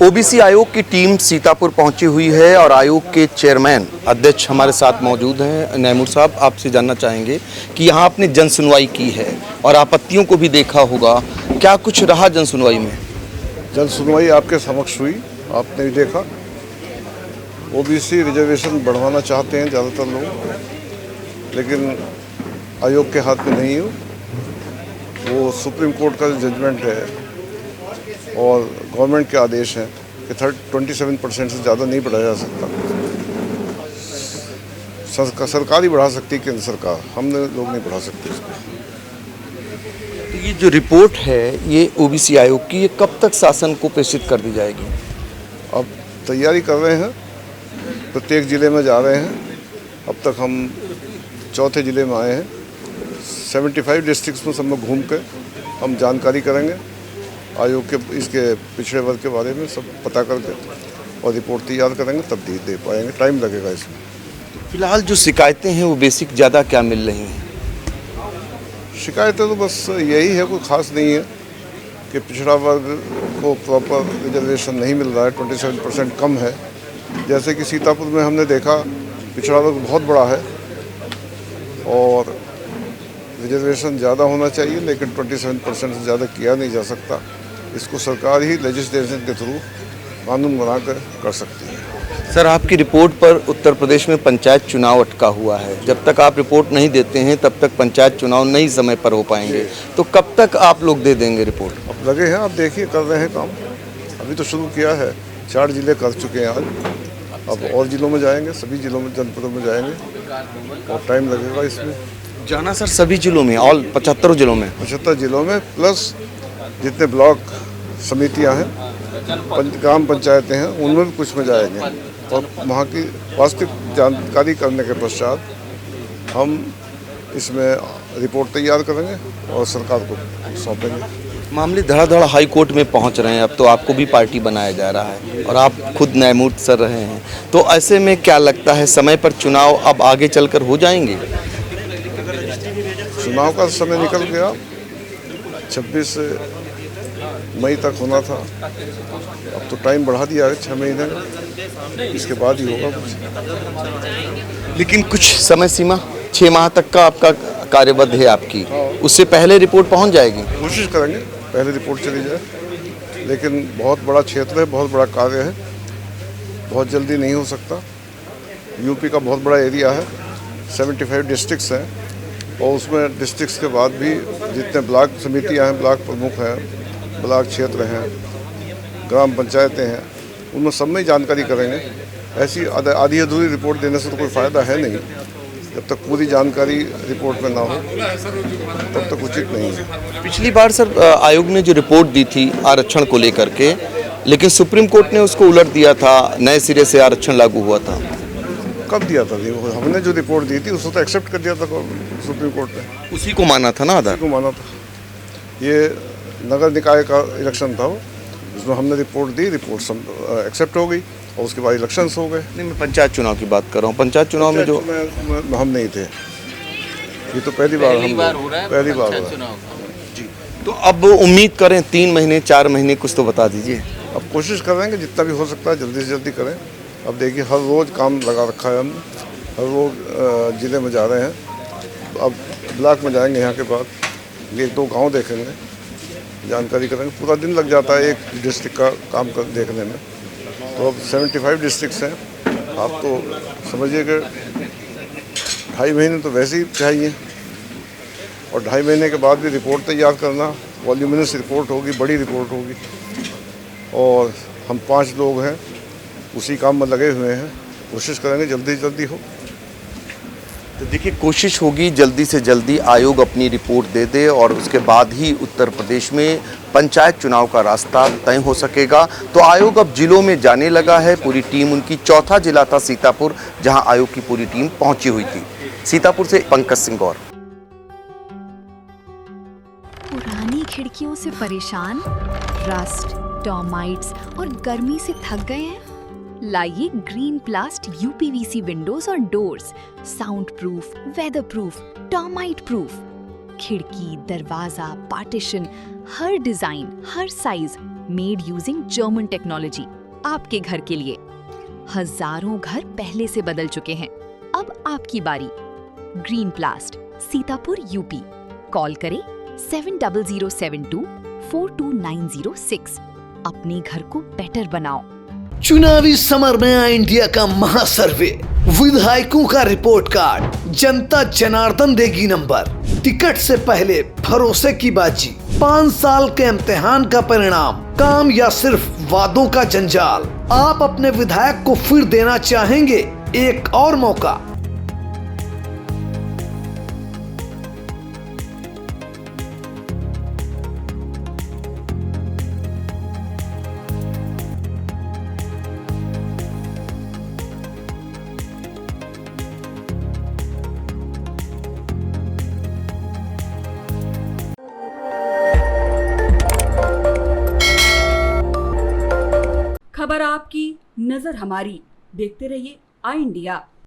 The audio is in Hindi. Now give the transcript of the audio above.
ओबीसी आयोग की टीम सीतापुर पहुंची हुई है और आयोग के चेयरमैन अध्यक्ष हमारे साथ मौजूद हैं। नैमूर साहब, आपसे जानना चाहेंगे कि यहाँ आपने जन सुनवाई की है और आपत्तियों को भी देखा होगा, क्या कुछ रहा जन सुनवाई में? जन सुनवाई आपके समक्ष हुई, आपने भी देखा। ओबीसी रिजर्वेशन बढ़वाना चाहते हैं ज़्यादातर लोग, लेकिन आयोग के हाथ में नहीं हो। वो सुप्रीम कोर्ट का जजमेंट है और गवर्नमेंट के आदेश हैं कि 27% से ज़्यादा नहीं बढ़ाया जा सकता। सरकार ही बढ़ा सकती है, केंद्र सरकार, हमने लोग नहीं बढ़ा सकते इसको। तो ये जो रिपोर्ट है ये ओबीसी आयोग की, ये कब तक शासन को प्रेषित कर दी जाएगी? अब तैयारी कर रहे हैं, प्रत्येक ज़िले में जा रहे हैं। अब तक हम चौथे ज़िले में आए हैं। 75 डिस्ट्रिक्ट्स में सब में घूम कर हम जानकारी करेंगे आयोग के इसके पिछड़े वर्ग के बारे में, सब पता करके और रिपोर्ट तैयार करेंगे, तब दे पाएंगे। टाइम लगेगा इसमें। फिलहाल जो शिकायतें हैं वो बेसिक ज़्यादा क्या मिल रही हैं? शिकायतें तो बस यही है, कोई ख़ास नहीं है कि पिछड़ा वर्ग को प्रॉपर रिजर्वेशन नहीं मिल रहा है, 27% कम है। जैसे कि सीतापुर में हमने देखा पिछड़ा वर्ग बहुत बड़ा है और रिजर्वेशन ज़्यादा होना चाहिए, लेकिन 27% से ज़्यादा किया नहीं जा सकता। इसको सरकार ही लेजिस्लेशन के थ्रू कानून कर सकती है। सर, आपकी रिपोर्ट पर उत्तर प्रदेश में पंचायत चुनाव अटका हुआ है। जब तक आप रिपोर्ट नहीं देते हैं तब तक पंचायत चुनाव नहीं समय पर हो पाएंगे, तो कब तक आप लोग दे देंगे रिपोर्ट? अब लगे हैं, आप देखिए, कर रहे हैं काम। अभी तो शुरू किया है, 4 ज़िले कर चुके हैं आज। अब और ज़िलों में जाएंगे, सभी ज़िलों में, जनपदों में जाएंगे और टाइम लगेगा इसमें जाना। सर, सभी जिलों में, ऑल 75 जिलों में? 75 जिलों में, प्लस जितने ब्लॉक समितियां हैं, ग्राम पंचायतें हैं, उनमें भी कुछ में जाएंगे और वहाँ की वास्तविक जानकारी करने के पश्चात हम इसमें रिपोर्ट तैयार करेंगे और सरकार को सौंपेंगे। मामले धड़ाधड़ हाई कोर्ट में पहुंच रहे हैं। अब तो आपको भी पार्टी बनाया जा रहा है और आप खुद न्यायमूर्ति सर रहे हैं, तो ऐसे में क्या लगता है समय पर चुनाव अब आगे चलकर हो जाएंगे? चुनाव का समय निकल गया, 26 मई तक होना था। अब तो टाइम बढ़ा दिया है 6 महीने, इसके बाद ही होगा कुछ। लेकिन कुछ समय सीमा 6 माह तक का आपका कार्यबद्ध है आपकी, उससे पहले रिपोर्ट पहुंच जाएगी? कोशिश करेंगे पहले रिपोर्ट चली जाए, लेकिन बहुत बड़ा क्षेत्र है, बहुत बड़ा कार्य है, बहुत जल्दी नहीं हो सकता। यूपी का बहुत बड़ा एरिया है, 75 डिस्ट्रिक्ट्स हैं और उसमें डिस्ट्रिक्ट्स के बाद भी जितने ब्लॉक समितियां हैं, ब्लॉक प्रमुख हैं, ब्लॉक क्षेत्र हैं, ग्राम पंचायतें हैं, उनमें सब में जानकारी करेंगे। ऐसी आधी अधूरी रिपोर्ट देने से तो कोई फ़ायदा है नहीं। जब तक पूरी जानकारी रिपोर्ट में ना हो तब तक उचित नहीं है। पिछली बार सर आयोग ने जो रिपोर्ट दी थी आरक्षण को लेकर के, लेकिन सुप्रीम कोर्ट ने उसको उलट दिया था, नए सिरे से आरक्षण लागू हुआ था। कब दिया था? हमने जो रिपोर्ट दी थी उसको तो एक्सेप्ट कर दिया था सुप्रीम कोर्ट ने, उसी को माना था ना, आधार को माना था। ये नगर निकाय का इलेक्शन था, उसमें हमने रिपोर्ट दी, रिपोर्ट एक्सेप्ट हो गई और उसके बाद इलेक्शंस हो गए। नहीं, मैं पंचायत चुनाव की बात कर रहा हूँ। पंचायत चुनाव में जो हम नहीं थे, ये तो पहली बार हो रहा है जी। तो अब उम्मीद करें 3 महीने 4 महीने, कुछ तो बता दीजिए। अब कोशिश करेंगे जितना भी हो सकता है जल्दी से जल्दी करें। अब देखिए, हर रोज़ काम लगा रखा है हमने, हर रोज़ ज़िले में जा रहे हैं। अब ब्लॉक में जाएंगे, यहाँ के बाद 1-2 गाँव देखेंगे, जानकारी करेंगे। पूरा दिन लग जाता है एक डिस्ट्रिक्ट का काम देखने में। तो अब 75 डिस्ट्रिक्ट्स हैं, आप तो समझिए कि 2.5 महीने तो वैसे ही चाहिए और 2.5 महीने के बाद भी रिपोर्ट तैयार करना, वॉल्यूमिनस रिपोर्ट होगी, बड़ी रिपोर्ट होगी और हम 5 लोग हैं, उसी काम में लगे हुए हैं। कोशिश करेंगे जल्दी से जल्दी हो। तो देखिए, कोशिश होगी जल्दी से जल्दी आयोग अपनी रिपोर्ट दे दे और उसके बाद ही उत्तर प्रदेश में पंचायत चुनाव का रास्ता तय हो सकेगा। तो आयोग अब जिलों में जाने लगा है। पूरी टीम उनकी, चौथा जिला था सीतापुर, जहां आयोग की पूरी टीम पहुंची हुई थी। सीतापुर से पंकज सिंह गौर। पुरानी खिड़कियों से परेशान, रस्ट, टर्माइट्स और गर्मी से थक गए हैं? लाइए ग्रीन प्लास्ट यूपीवीसी विंडोज और doors, sound proof, weather proof, termite proof. खिड़की, दरवाजा, पार्टीशन, हर डिजाइन, हर size made using German technology आपके घर के लिए। हजारों घर पहले से बदल चुके हैं, अब आपकी बारी। Green प्लास्ट, Sitapur, UP. कॉल करें 7072422906। अपने घर को बेटर बनाओ। चुनावी समर में आया इंडिया का महासर्वे, विधायकों का रिपोर्ट कार्ड, जनता जनार्दन देगी नंबर। टिकट से पहले भरोसे की बाजी, 5 साल के इम्तिहान का परिणाम, काम या सिर्फ वादों का जंजाल। आप अपने विधायक को फिर देना चाहेंगे एक और मौका। खबर आपकी, नजर हमारी। देखते रहिए आई इंडिया।